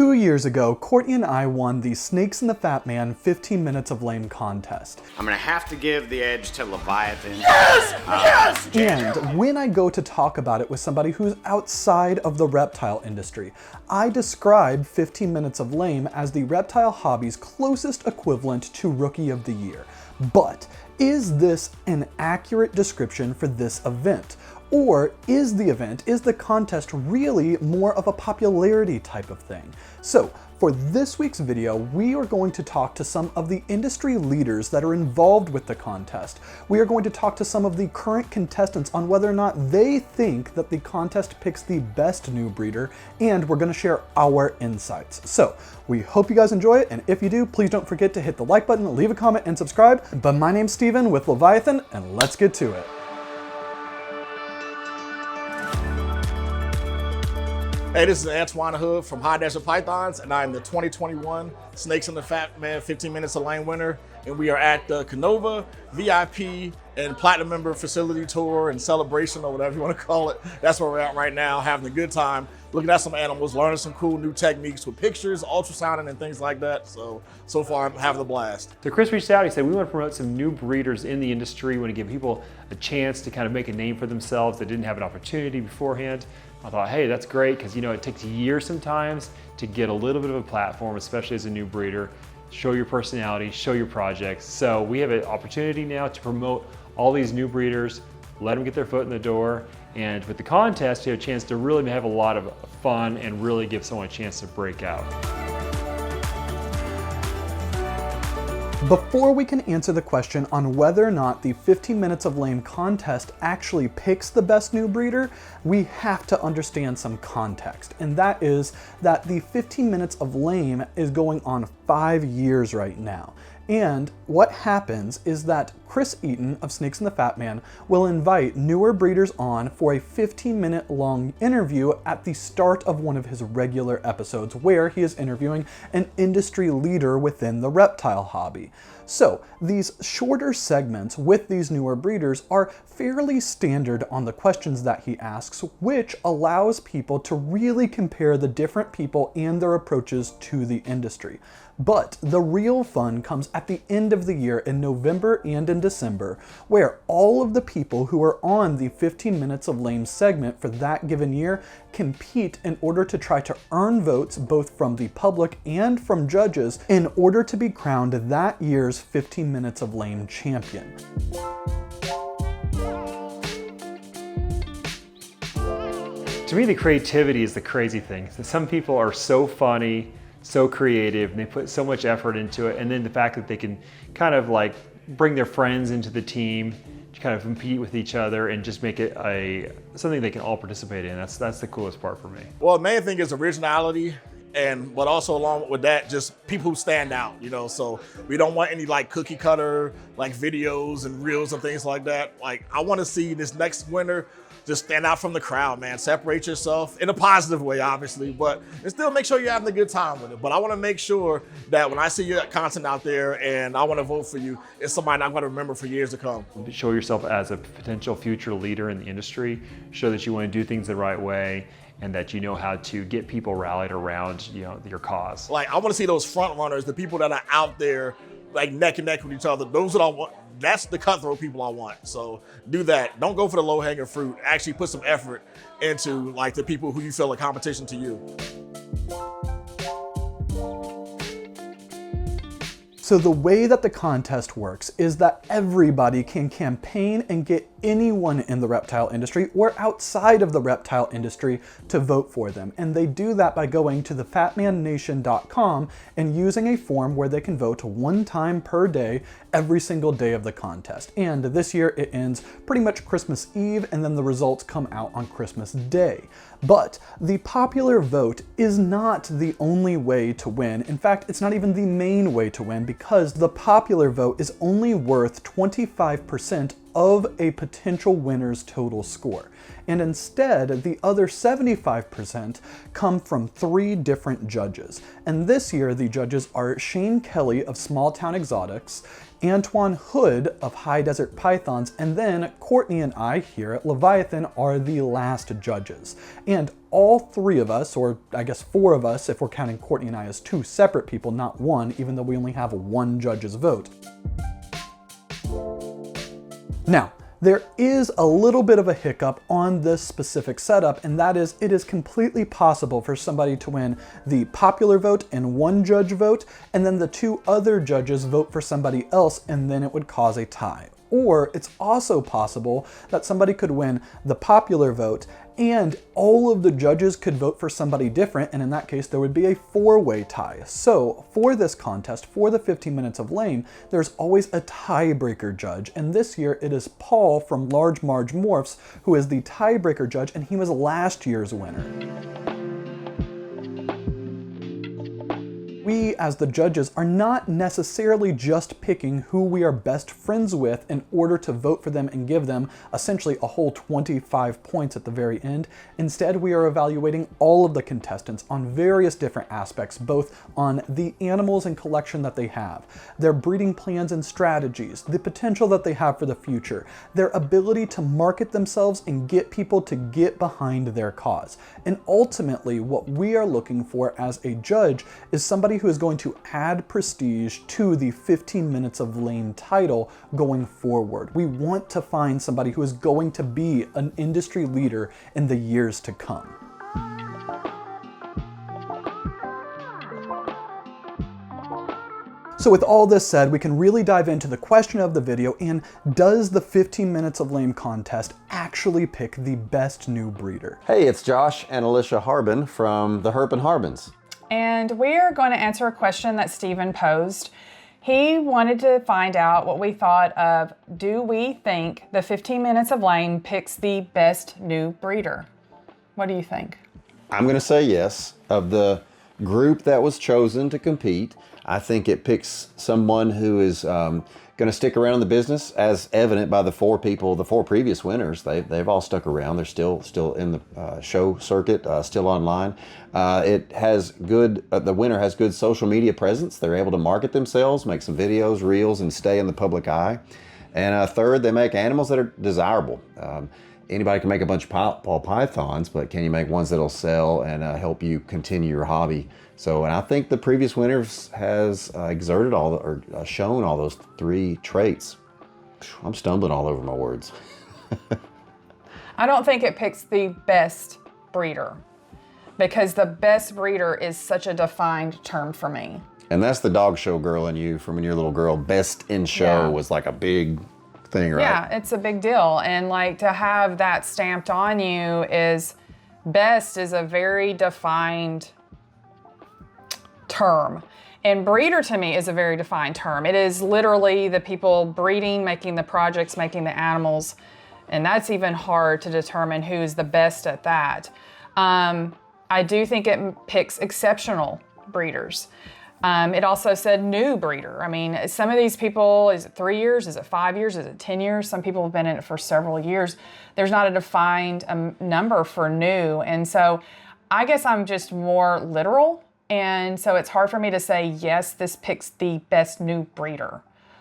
2 years ago, Courtney and I won the Snakes and the Fat Man 15 Minutes of Lame contest. I'm gonna have to give the edge to Leviathan. Yes! And when I go to talk about it with somebody who's outside of the reptile industry, I describe 15 Minutes of Lame as the reptile hobby's closest equivalent to Rookie of the Year. But is this an accurate description for this event? Or is the contest really more of a popularity type of thing? So for this week's video, we are going to talk to some of the industry leaders that are involved with the contest. We are going to talk to some of the current contestants on whether or not they think that the contest picks the best new breeder, and we're going to share our insights. So we hope you guys enjoy it, and if you do, please don't forget to hit the like button, leave a comment, and subscribe. But my name's Steven with Leviathan, and let's get to it. Hey, this is Antoine Hood from High Desert Pythons, and I'm the 2021 Snakes and the Fat Man 15 Minutes of Lame winner. And we are at the Canova VIP and Platinum Member Facility Tour and Celebration, or whatever you want to call it. That's where we're at right now, having a good time, looking at some animals, learning some cool new techniques with pictures, ultrasounding, and things like that. So far, I'm having a blast. So Chris reached out, he said, we want to promote some new breeders in the industry. We want to give people a chance to kind of make a name for themselves that didn't have an opportunity beforehand. I thought, hey, that's great, because it takes years sometimes to get a little bit of a platform, especially as a new breeder, show your personality, show your projects. So we have an opportunity now to promote all these new breeders, let them get their foot in the door, and with the contest, you have a chance to really have a lot of fun and really give someone a chance to break out. Before we can answer the question on whether or not the 15 Minutes of Lame contest actually picks the best new breeder, we have to understand some context. And that is that the 15 Minutes of Lame is going on 5 years right now. And what happens is that Chris Eaton of Snakes and the Fat Man will invite newer breeders on for a 15-minute long interview at the start of one of his regular episodes, where he is interviewing an industry leader within the reptile hobby. So these shorter segments with these newer breeders are fairly standard on the questions that he asks, which allows people to really compare the different people and their approaches to the industry. But the real fun comes at the end of the year in November and in December, where all of the people who are on the 15 Minutes of Lame segment for that given year compete in order to try to earn votes both from the public and from judges in order to be crowned that year's 15 Minutes of Lame champion. To me, the creativity is the crazy thing. Some people are so funny, so creative, and they put so much effort into it, and then the fact that they can kind of like bring their friends into the team to kind of compete with each other and just make it something they can all participate in. That's the coolest part for me. Well, the main thing is originality, but also along with that, just people who stand out, so we don't want any like cookie cutter like videos and reels and things like that. Like, I want to see this next winner just stand out from the crowd, man. Separate yourself in a positive way, obviously, but still make sure you're having a good time with it. But I want to make sure that when I see your content out there and I want to vote for you, it's somebody I'm going to remember for years to come. Show yourself as a potential future leader in the industry. Show that you want to do things the right way and that you know how to get people rallied around your cause. Like, I want to see those front runners, the people that are out there like neck and neck with each other. Those that I want. That's the cutthroat people I want. So do that. Don't go for the low-hanging fruit. Actually put some effort into like the people who you feel are competition to you. So the way that the contest works is that everybody can campaign and get anyone in the reptile industry or outside of the reptile industry to vote for them. And they do that by going to thefatmannation.com and using a form where they can vote one time per day, every single day of the contest. And this year it ends pretty much Christmas Eve, and then the results come out on Christmas Day. But the popular vote is not the only way to win. In fact, it's not even the main way to win, because the popular vote is only worth 25% of a potential winner's total score. And instead, the other 75% come from 3 different judges. And this year, the judges are Shane Kelly of Small Town Exotics, Antoine Hood of High Desert Pythons, and then Courtney and I here at Leviathan are the last judges. And all three of us, or I guess four of us if we're counting Courtney and I as two separate people, not one, even though we only have one judge's vote. Now, there is a little bit of a hiccup on this specific setup, and that is it is completely possible for somebody to win the popular vote and one judge vote, and then the two other judges vote for somebody else, and then it would cause a tie. Or it's also possible that somebody could win the popular vote and all of the judges could vote for somebody different, and in that case there would be a four-way tie. So for this contest, for the 15 minutes of lame, there's always a tiebreaker judge, and this year it is Paul from Large Marge Morphs who is the tiebreaker judge, and he was last year's winner. We, as the judges, are not necessarily just picking who we are best friends with in order to vote for them and give them essentially a whole 25 points at the very end. Instead, we are evaluating all of the contestants on various different aspects, both on the animals and collection that they have, their breeding plans and strategies, the potential that they have for the future, their ability to market themselves and get people to get behind their cause. And ultimately, what we are looking for as a judge is somebody who is going to add prestige to the 15 minutes of lame title going forward. We want to find somebody who is going to be an industry leader in the years to come. So with all this said, we can really dive into the question of the video, and does the 15 minutes of lame contest actually pick the best new breeder? Hey, it's Josh and Alicia Harbin from the Herp and Harbins. And we're going to answer a question that Stephen posed. He wanted to find out what we thought of, do we think the 15 minutes of lame picks the best new breeder? What do you think? I'm going to say yes. Of the group that was chosen to compete, I think it picks someone who is going to stick around in the business, as evident by the four previous winners. They've all stuck around. They're still in the show circuit, still online. It has good. The winner has good social media presence. They're able to market themselves, make some videos, reels, and stay in the public eye. And third, they make animals that are desirable. Anybody can make a bunch of ball pythons, but can you make ones that'll sell and help you continue your hobby? So, and I think the previous winners has exerted shown all those three traits. I'm stumbling all over my words. I don't think it picks the best breeder, because the best breeder is such a defined term for me. And that's the dog show girl in you from when you're a little girl. Best in show was like a big thing, right? Yeah, it's a big deal. And like to have that stamped on you is best is a very defined term. And breeder to me is a very defined term. It is literally the people breeding, making the projects, making the animals. And that's even hard to determine who's the best at that. I do think it picks exceptional breeders. It also said new breeder. I mean, some of these people, is it 3 years? Is it 5 years? Is it 10 years? Some people have been in it for several years. There's not a defined number for new. And so I guess I'm just more literal. And so it's hard for me to say, yes, this picks the best new breeder.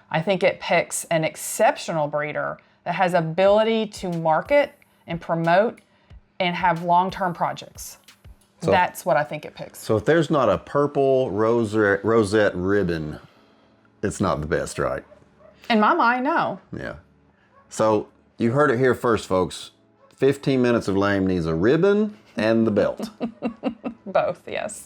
I think it picks an exceptional breeder that has ability to market and promote and have long-term projects. So, that's what I think it picks. So if there's not a purple rosette ribbon, it's not the best, right? In my mind, no. Yeah. So you heard it here first, folks. 15 minutes of lame needs a ribbon and the belt. Both, yes.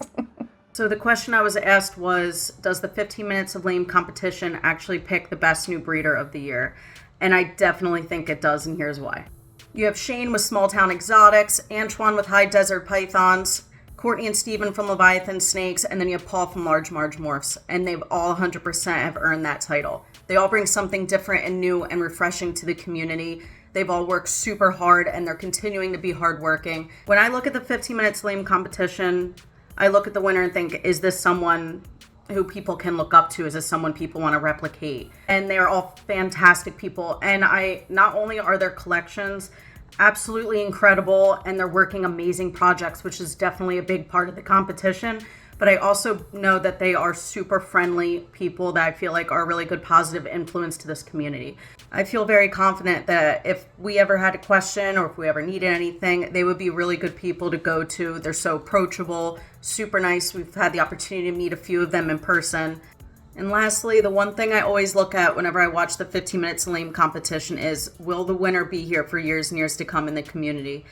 So the question I was asked was, does the 15 minutes of lame competition actually pick the best new breeder of the year? And I definitely think it does, and here's why. You have Shane with Small Town Exotics, Antoine with High Desert Pythons, Courtney and Steven from Leviathan Snakes, and then you have Paul from Large Marge Morphs, and they've all 100% have earned that title. They all bring something different and new and refreshing to the community. They've all worked super hard, and they're continuing to be hardworking. When I look at the 15 minutes lame competition, I look at the winner and think, is this someone who people can look up to? Is this someone people want to replicate? And they're all fantastic people. And not only are their collections absolutely incredible and they're working amazing projects, which is definitely a big part of the competition, but I also know that they are super friendly people that I feel like are a really good positive influence to this community. I feel very confident that if we ever had a question or if we ever needed anything, they would be really good people to go to. They're so approachable, super nice. We've had the opportunity to meet a few of them in person. And lastly, the one thing I always look at whenever I watch the 15 Minutes Lame competition is, will the winner be here for years and years to come in the community?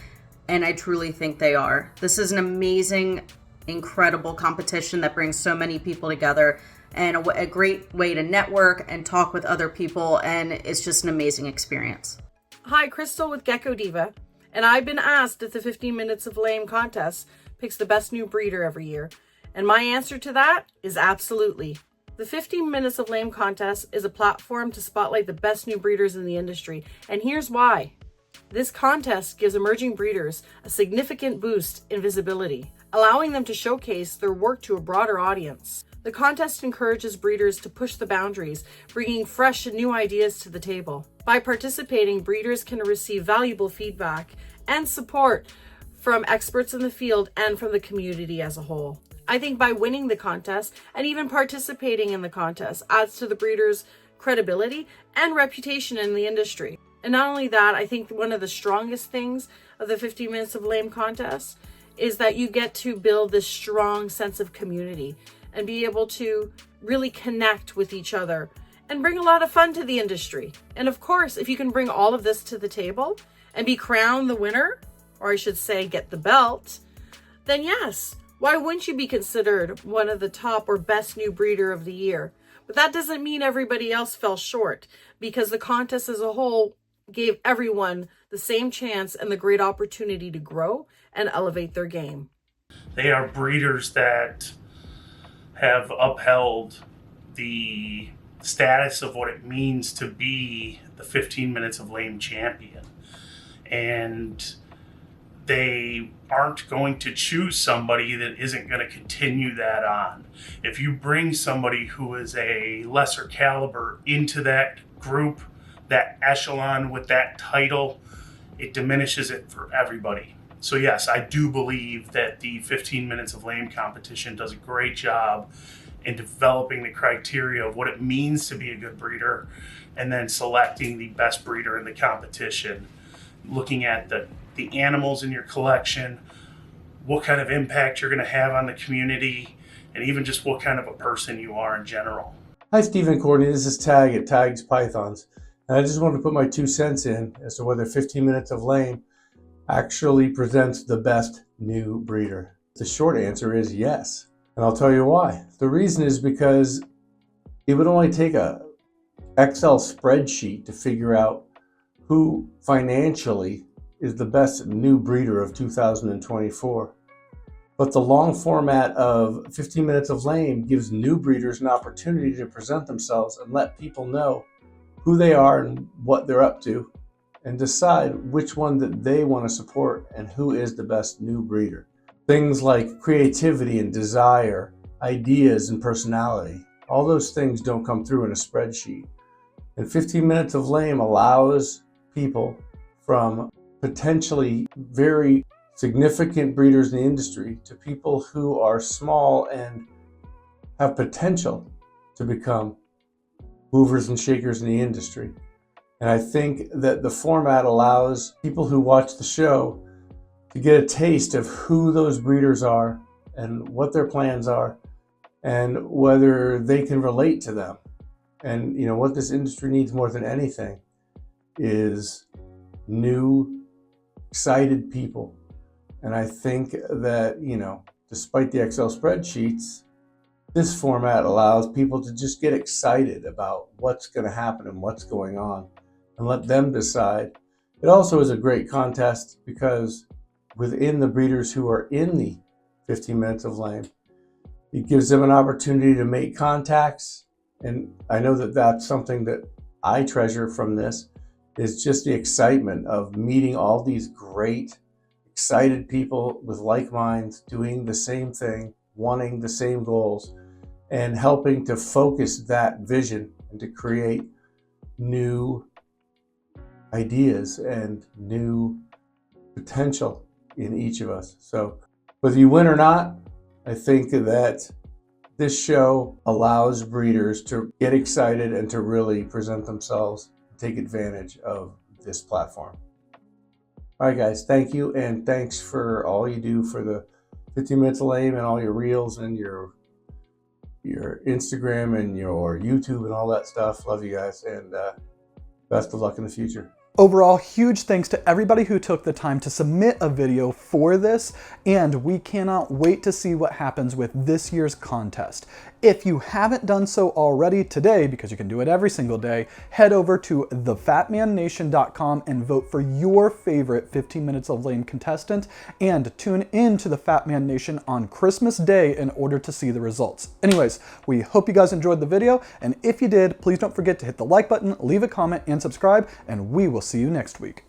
And I truly think they are. This is an amazing, incredible competition that brings so many people together, and a great way to network and talk with other people, and it's just an amazing experience. Hi, Crystal with Gecko Diva, and I've been asked if the 15 Minutes of Lame contest picks the best new breeder every year, and my answer to that is absolutely. The 15 Minutes of Lame contest is a platform to spotlight the best new breeders in the industry, and here's why. This contest gives emerging breeders a significant boost in visibility, allowing them to showcase their work to a broader audience. The contest encourages breeders to push the boundaries, bringing fresh and new ideas to the table. By participating, breeders can receive valuable feedback and support from experts in the field and from the community as a whole. I think by winning the contest and even participating in the contest adds to the breeder's credibility and reputation in the industry. And not only that, I think one of the strongest things of the 15 Minutes of Lame contest is that you get to build this strong sense of community and be able to really connect with each other and bring a lot of fun to the industry. And of course, if you can bring all of this to the table and be crowned the winner, or I should say get the belt, then yes, why wouldn't you be considered one of the top or best new breeder of the year? But that doesn't mean everybody else fell short, because the contest as a whole gave everyone the same chance and the great opportunity to grow and elevate their game. They are breeders that have upheld the status of what it means to be the 15 Minutes of Lame champion. And they aren't going to choose somebody that isn't going to continue that on. If you bring somebody who is a lesser caliber into that group, that echelon with that title, it diminishes it for everybody. So yes, I do believe that the 15 Minutes of Lame competition does a great job in developing the criteria of what it means to be a good breeder, and then selecting the best breeder in the competition, looking at the animals in your collection, what kind of impact you're going to have on the community, and even just what kind of a person you are in general. Hi, Stephen Courtney. This is Tag at Tags Pythons. And I just wanted to put my 2 cents in as to whether 15 Minutes of Lame actually presents the best new breeder. The short answer is yes. And I'll tell you why. The reason is because it would only take a Excel spreadsheet to figure out who financially is the best new breeder of 2024. But the long format of 15 Minutes of Lame gives new breeders an opportunity to present themselves and let people know who they are and what they're up to, and decide which one that they want to support and who is the best new breeder. Things like creativity and desire, ideas and personality, all those things don't come through in a spreadsheet. And 15 Minutes of Lame allows people from potentially very significant breeders in the industry to people who are small and have potential to become movers and shakers in the industry. And I think that the format allows people who watch the show to get a taste of who those breeders are and what their plans are and whether they can relate to them. And you know what this industry needs more than anything is new, excited people. And I think that, despite the Excel spreadsheets, this format allows people to just get excited about what's going to happen and what's going on and let them decide. It also is a great contest because within the breeders who are in the 15 Minutes of Lame, it gives them an opportunity to make contacts. And I know that that's something that I treasure from this, is just the excitement of meeting all these great, excited people with like minds, doing the same thing, wanting the same goals, and helping to focus that vision and to create new ideas and new potential in each of us. So whether you win or not, I think that this show allows breeders to get excited and to really present themselves, take advantage of this platform. All right, guys, thank you, and thanks for all you do for the 15 Minutes of Lame and all your reels and your Instagram and your YouTube and all that stuff. Love you guys, and best of luck in the future. Overall, huge thanks to everybody who took the time to submit a video for this, and we cannot wait to see what happens with this year's contest. If you haven't done so already today, because you can do it every single day, head over to thefatmannation.com and vote for your favorite 15 Minutes of Lame contestant, and tune in to the Fat Man Nation on Christmas Day in order to see the results. Anyways, we hope you guys enjoyed the video, and if you did, please don't forget to hit the like button, leave a comment, and subscribe, and we will see you next week.